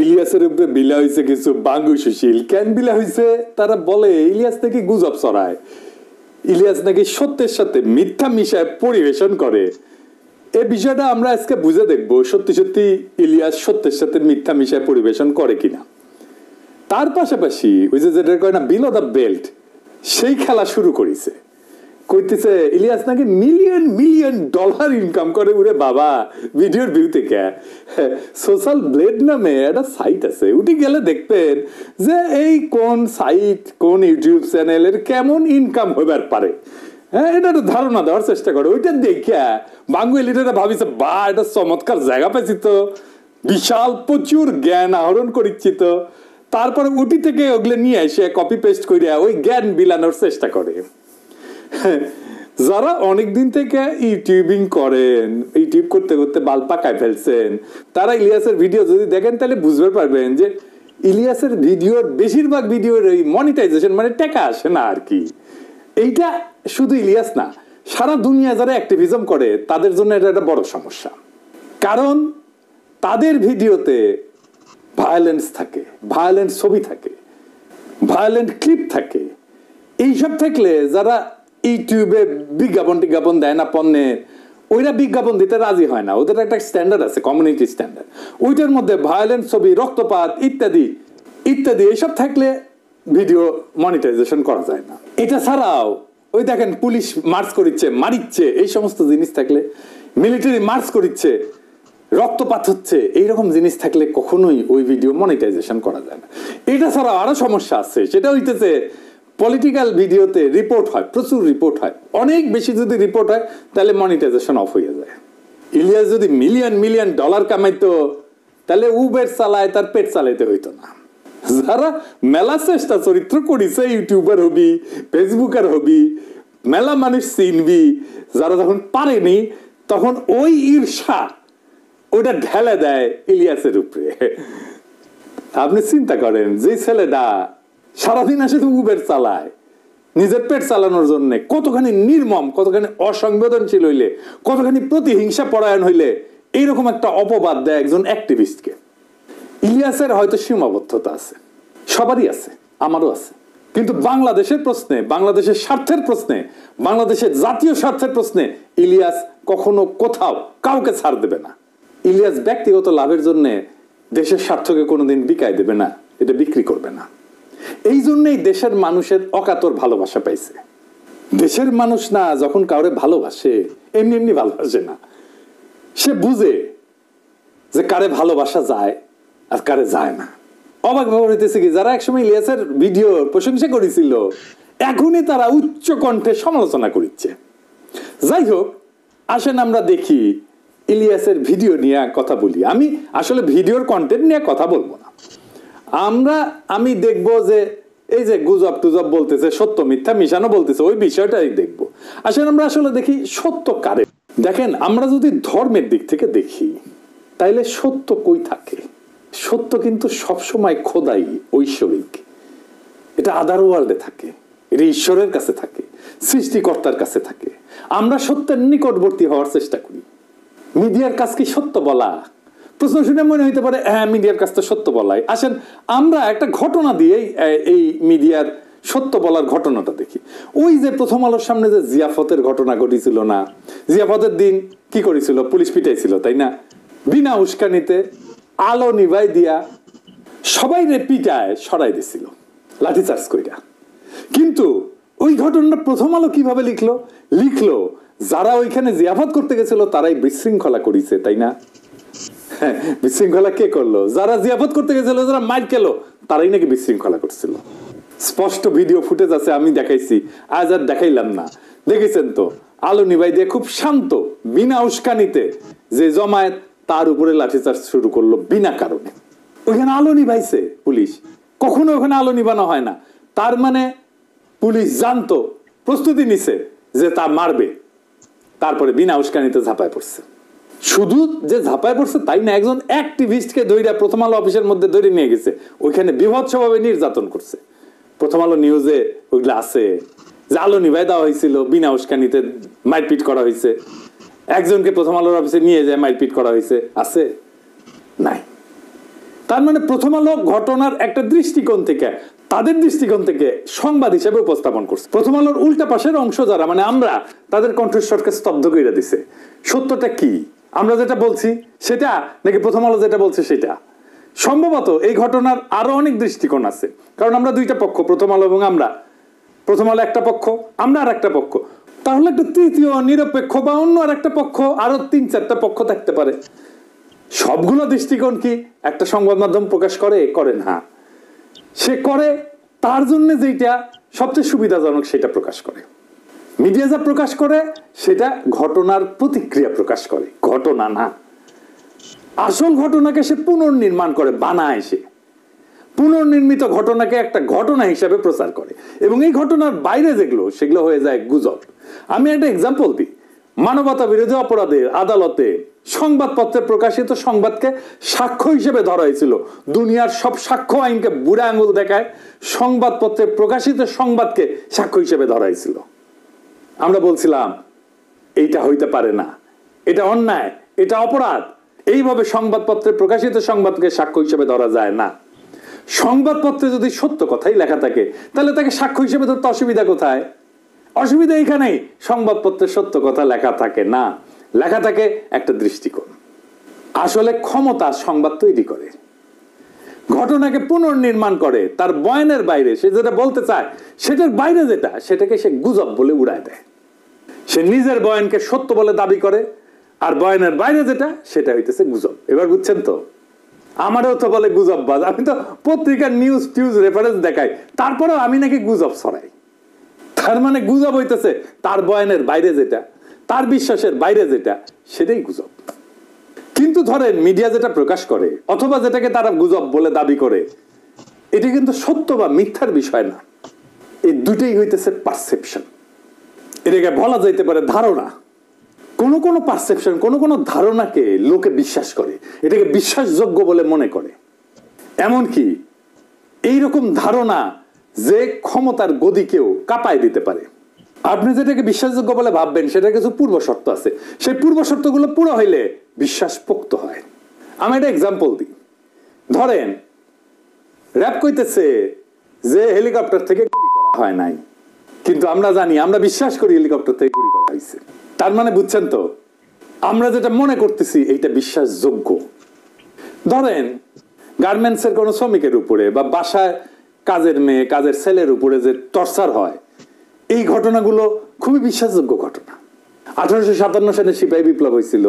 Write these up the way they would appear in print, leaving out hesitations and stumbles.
ইলিয়াসের উপরে বিলা হয়েছে কিছু বাঙ্গু সুশীল। কেন বিলা হয়েছে? তারা বলে ইলিয়াস নাকি গুজব ছড়ায়, ইলিয়াস নাকি সত্যের সাথে মিথ্যা মিশায় পরিবেশন করে। এই বিষয়টা আমরা আজকে বুঝে দেখবো সত্যি সত্যি ইলিয়াস সত্যের সাথে মিথ্যা মিশায় পরিবেশন করে কিনা। তার পাশাপাশি ওই যে যেটা কয় না বিলো দ্য বেল্ট, সেই খেলা শুরু করেছে। কইতেছে ইলিয়াস নাকি মিলিয়ন মিলিয়ন ডলার ইনকাম করে। উরে বাবা, ভিডিওর ভিউ থেকে। সোশ্যাল ব্লেড নামে একটা সাইট আছে, উঠে গেলে দেখবেন যে এই কোন সাইট কোন ইউটিউব চ্যানেলের কেমন ইনকাম হবার পারে। হ্যাঁ, এটা একটা ধারণা দেওয়ার চেষ্টা করে। ওইটা দেখিয়া বাঙ্গুই লিটাররা ভাবিছে বা এটা চমৎকার জায়গা পেয়েছি তো, বিশাল প্রচুর জ্ঞান আহরণ করিচ্ছি তো। তারপরে উটি থেকে ওগুলো নিয়ে এসে কপি পেস্ট করিয়া ওই জ্ঞান বিলানোর চেষ্টা করে। যারা অনেকদিন থেকে ইউটিউবিং করেন, ইউটিউব করতে করতে বাল পাকায় ফেলছেন, তারা ইলিয়াসের ভিডিও যদি দেখেন তাহলে বুঝতে পারবেন যে ইলিয়াসের ভিডিওর বেশিরভাগ ভিডিওর এই মনিটাইজেশন মানে টাকা আসে না আর কি। এইটা শুধু ইলিয়াস না, সারা দুনিয়া যারা অ্যাক্টিভিজম করে তাদের জন্য এটা একটা বড় সমস্যা। কারণ তাদের ভিডিওতে ভায়োলেন্স থাকে, ভায়োলেন্ট ছবি থাকে, ভায়োলেন্ট ক্লিপ থাকে। এইসব থাকলে যারা ইউটিউবে বিজ্ঞাপন দেয় না পণ্যের, ওইরা বিজ্ঞাপন দিতে রাজি হয় না। ওদের একটা স্ট্যান্ডার্ড আছে, কমিউনিটি স্ট্যান্ডার্ড। ওইটার মধ্যে ভায়োলেন্ট ছবি, রক্তপাত ইত্যাদি ইত্যাদি এইসব থাকলে ভিডিও মনিটাইজেশন করা যায় না। এটা ছাড়াও ওই দেখেন পুলিশ মার্চ করিচ্ছে, মারিচ্ছে, এই সমস্ত জিনিস থাকলে, মিলিটারি মার্চ করিচ্ছে, রক্তপাত হচ্ছে, এইরকম জিনিস থাকলে কখনোই ওই ভিডিও মনিটাইজেশন করা যায় না। এটা ছাড়াও আরো সমস্যা আছে, সেটা হইতেছে পলিটিক্যাল ভিডিওতে রিপোর্ট হয়, প্রচুর রিপোর্ট হয়। অনেক বেশি যদি রিপোর্ট হয় তাহলে মনিটাইজেশন অফ হয়ে যায়। ইলিয়াস যদি মিলিয়ন মিলিয়ন ডলার কামাইতো তাহলে উবের চালায়, তার পেট চালাইতে হইতো না। যারা মেলা চেষ্টা চরিত্র করিছে, ইউটিউবার হবি, ফেসবুকার হবি, মেলা মানুষ চিনবি, যারা যখন পারেনি তখন ওই ঈর্ষা ওটা ঢেলে দেয় ইলিয়াসের উপরে। আপনি চিন্তা করেন যে ছেলেটা সারাদিন আসে তো উবের চালায় নিজের পেট চালানোর জন্য, কতখানি নির্মম, কতখানি অসংবেদনশীল হইলে, কতখানি প্রতিহিংসা পরায়ণ হইলে এইরকম একটা অপবাদ দেয় একজন অ্যাক্টিভিস্টকে। ইলিয়াসের হয়তো সীমাবদ্ধতা আছে, সবারই আছে, আমারও আছে, কিন্তু বাংলাদেশের প্রশ্নে, বাংলাদেশের স্বার্থের প্রশ্নে, বাংলাদেশের জাতীয় স্বার্থের প্রশ্নে ইলিয়াস কখনো কোথাও কাউকে ছাড় দেবে না। ইলিয়াস ব্যক্তিগত লাভের জন্য দেশের স্বার্থকে কোনোদিন বিকায় দেবে না, এটা বিক্রি করবে না। এই জন্যই দেশের মানুষের অকাতর ভালোবাসা পাইছে। দেশের মানুষ না যখন কাউরে ভালোবাসে এমনি এমনি ভালোবাসে না, সে বুঝে যে কারে ভালোবাসা যায় আর কারে যায় না। অবাক ব্যাপার হইতেছে কি, যারা একসময় ইলিয়াসের ভিডিওর প্রশংসা করেছিল এখনই তারা উচ্চ কণ্ঠে সমালোচনা করছে। যাই হোক, আসেন আমরা দেখি ইলিয়াসের ভিডিও নিয়ে কথা বলি। আমি আসলে ভিডিওর কন্টেন্ট নিয়ে কথা বলবো না, আমি দেখব যে এই যে গুজব টুজব বলতেছে, সত্য মিথ্যা মিশানো বলতেছে, ওই বিষয়টাই দেখবো। আসলে আমরা আসলে দেখি সত্য কারে। দেখেন, আমরা যদি ধর্মের দিক থেকে দেখি তাইলে সত্য কই থাকে? সত্য কিন্তু সবসময় খোদাই, ঐশ্বরিক, এটা আদার ওয়ার্ল্ডে থাকে, এটা ঈশ্বরের কাছে থাকে, সৃষ্টিকর্তার কাছে থাকে। আমরা সত্যের নিকটবর্তী হওয়ার চেষ্টা করি। মিডিয়ার কাজ কি সত্য বলা? প্রশ্ন শুনে মনে হইতে পারে হ্যাঁ, মিডিয়ার কাজ তো সত্য বলাই। আসেন আমরা একটা ঘটনা দিয়ে এই মিডিয়ার সত্য বলার ঘটনাটা দেখি। ওই যে প্রথম আলোর সামনে যে জিয়াফতের ঘটনা ঘটেছিল না, জিয়াফতের দিন কি করেছিল? পুলিশ পিটাইছিল, তাই না? বিনা উস্কানিতে আলো নিভাই দিয়া সবাই রে পিটায় সরাই দিছিল লাঠিচার্জ কইরা। কিন্তু ওই ঘটনাটা প্রথম আলো কিভাবে লিখলো যারা ওইখানে জিয়াফত করতে গেছিল তারাই বিশৃঙ্খলা করেছে, তাই না? বিশৃঙ্খলা কে করলো? যারা জিয়াফত করতে গেছিল, যারা মাইর খেলো, তারাই নাকি বিশৃঙ্খলা করছিল। স্পষ্ট ভিডিও ফুটেজ আছে, আমি দেখাইছি, আজ আর দেখাইলাম না। দেখেছেন তো, আলো নিভাই দিয়ে খুব শান্ত বিনা উস্কানিতে যে জমায়েত, তার উপরে লাঠিচার্জ শুরু করলো বিনা কারণে। ওইখানে আলো নিভাইছে পুলিশ, কখনো ওখানে আলো নিভানো হয় না। তার মানে পুলিশ জানতো, প্রস্তুতি নিছে যে তা মারবে, তারপরে বিনা উস্কানিতে ঝাঁপায় পড়ছে। শুধু যে ঝাঁপায় পড়ছে তাই না, একজন অ্যাক্টিভিস্টকে ধইরা প্রথম আলো অফিসের মধ্যে ধরে নিয়ে গেছে, ওইখানে বিভৎসভাবে নির্যাতন করছে। প্রথম আলো নিউজে ওইগুলো আছে যে আলো নিভাই দেওয়া হয়েছিল, বিনা উস্কানিতে মারপিট করা হয়েছে, একজনকে প্রথম আলোর অফিসে নিয়ে যায় মারপিট করা হয়েছে, আছে? নাই। তার মানে প্রথম আলো ঘটনার একটা দৃষ্টিকোণ থেকে, তাদের দৃষ্টিকোণ থেকে সংবাদ হিসেবে উপস্থাপন করছে। প্রথম আলোর উল্টা পাশের অংশ যারা, মানে আমরা, তাদের কণ্ঠস্বরকে স্তব্ধ করে দিছে। সত্যটা কি? আমরা যেটা বলছি সেটা নাকি প্রথম আলো যেটা বলছে সেটা? সম্ভবত এই ঘটনার আরো অনেক দৃষ্টিকোণ আছে, কারণ আমরা দুইটা পক্ষ, প্রথম আলো এবং আমরা। প্রথম আলো একটা পক্ষ, আমরা আর একটা পক্ষ। তাহলে একটা তৃতীয় নিরপেক্ষ বা অন্য আর একটা পক্ষ, আরো 3-4টা পক্ষ থাকতে পারে। সবগুলো দৃষ্টিকোণ কি একটা সংবাদ মাধ্যম প্রকাশ করে না। সে করে তার জন্য যেটা সবচেয়ে সুবিধাজনক সেটা প্রকাশ করে। মিডিয়া যা প্রকাশ করে সেটা ঘটনার প্রতিক্রিয়া প্রকাশ করে, ঘটনা না। আসল ঘটনাকে সে পুনর্নির্মাণ করে, বানায়। সে পুনর্নির্মিত ঘটনাকে একটা ঘটনা হিসাবে প্রচার করে, এবং এই ঘটনার বাইরে যেগুলো, সেগুলো হয়ে যায় গুজব। আমি একটা এক্সাম্পল দিই। মানবতা বিরোধী অপরাধের আদালতে সংবাদপত্রে প্রকাশিত সংবাদকে সাক্ষ্য হিসেবে ধরা হয়েছিল। দুনিয়ার সব সাক্ষ্য আইনকে বুড়া আঙুল দেখায় সংবাদপত্রে প্রকাশিত সংবাদকে সাক্ষ্য হিসেবে ধরা হয়েছিল। আমরা বলছিলাম এইটা হইতে পারে না, এটা অন্যায়, এটা অপরাধ। এইভাবে সংবাদপত্রে প্রকাশিত সংবাদকে সাক্ষ্য হিসেবে ধরা যায় না। সংবাদপত্রে যদি সত্য কথাই লেখা থাকে তাহলে তাকে সাক্ষ্য হিসেবে ধরতে অসুবিধা কোথায়? অসুবিধা এইখানেই, সংবাদপত্রে সত্য কথা লেখা থাকে না, লেখা থাকে একটা দৃষ্টিকোণ। আসলে ক্ষমতা সংবাদ তৈরি করে, ঘটনাকে পুনর্নির্মাণ করে, তার বয়ানের বাইরে সে যেটা বলতে চায় সেটার বাইরে যেটা, সেটাকে সে গুজব বলে উড়ায় দেয়। সে নিজের বয়ানকে সত্য বলে দাবি করে, আর বয়ানের বাইরে যেটা সেটা হইতেছে গুজব। এবার বুঝছেন তো? আমারও তো বলে গুজববাজ। আমি তো পত্রিকার নিউজ টিউজ রেফারেন্স দেখাই, তারপরেও আমি নাকি গুজব ছড়াই। তার মানে গুজব হইতেছে তার বয়ানের বাইরে যেটা, তার বিশ্বাসের বাইরে যেটা, সেটাই গুজব। কিন্তু ধরেন মিডিয়া যেটা প্রকাশ করে অথবা যেটাকে তারা গুজব বলে দাবি করে, এটা কিন্তু সত্য বা মিথ্যার বিষয় না। এই দুটেই হইতেছে পারসেপশন। এটাকে বলা যাইতে পারে ধারণা। কোন কোন পারসেপশন, কোন কোন ধারণাকে লোকে বিশ্বাস করে, এটাকে বিশ্বাসযোগ্য বলে মনে করে। এমনকি এইরকম ধারণা যে ক্ষমতার গদিকেও কাঁপায় দিতে পারে। আপনি যেটাকে বিশ্বাসযোগ্য বলে ভাববেন সেটা কিছু পূর্ব শর্ত আছে, সেই পূর্ব শর্তগুলো পুরো হইলে বিশ্বাস পোক্ত হয়। আমি একটা এক্সাম্পল দিই। ধরেন র‍্যাব কইতেছে যে হেলিকপ্টার থেকে গুলি করা হয় নাই, কিন্তু আমরা জানি, আমরা বিশ্বাস করি হেলিকপ্টার থেকে গুলি করা হয়েছে। তার মানে বুঝছেন তো, আমরা যেটা মনে করতেছি এইটা বিশ্বাসযোগ্য। ধরেন গার্মেন্টসের কোন শ্রমিকের উপরে বা বাসায় কাজের মেয়ে, কাজের ছেলের উপরে যে টর্চার হয়, এই ঘটনাগুলো খুবই বিশ্বাসযোগ্য ঘটনা। 1857 সালে সিপাহী বিপ্লব হয়েছিল,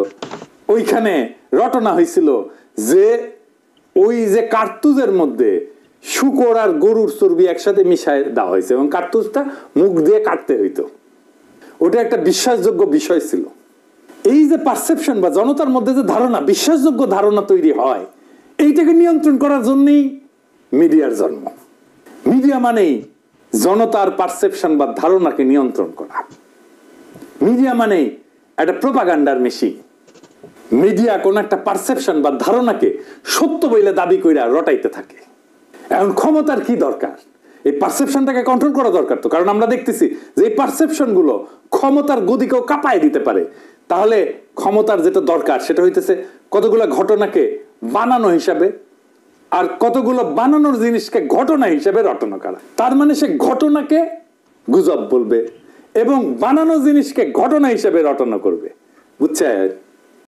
ওইখানে রটনা হয়েছিল যে ওই যে কার্তুজের মধ্যে শূকর আর গরুর চর্বি একসাথে মিশায় দেওয়া হয়েছে এবং কার্তুজটা মুখ দিয়ে কাটতে হইতো। ওটা একটা বিশ্বাসযোগ্য বিষয় ছিল। এই যে পারসেপশন বা জনতার মধ্যে যে ধারণা, বিশ্বাসযোগ্য ধারণা তৈরি হয়, এইটাকে নিয়ন্ত্রণ করার জন্যই মিডিয়ার জন্ম। মিডিয়া মানেই জনতার পারসেপশন বা ধারণাকে নিয়ন্ত্রণ করা। মিডিয়া মানেই একটা প্রোপাগান্ডার মেশিন। মিডিয়া কোন একটা পারসেপশন বা ধারণাকে সত্য বলে দাবি কইরা রটাইতে থাকে। এখন ক্ষমতার কি দরকার? এই পারসেপশনটাকে কন্ট্রোল করা দরকার তো, কারণ আমরা দেখতেছি যে এই পারসেপশন গুলো ক্ষমতার গদিকেও কাঁপায় দিতে পারে। তাহলে ক্ষমতার যেটা দরকার সেটা হইতেছে কতগুলো ঘটনাকে বানানো হিসাবে আর কতগুলো বানানোর জিনিসকে ঘটনা হিসেবে রটনা করা। তার মানে সে ঘটনাকে গুজব বলবে এবং বানানো জিনিসকে ঘটনা হিসেবে রটনা করবে। বুঝছে?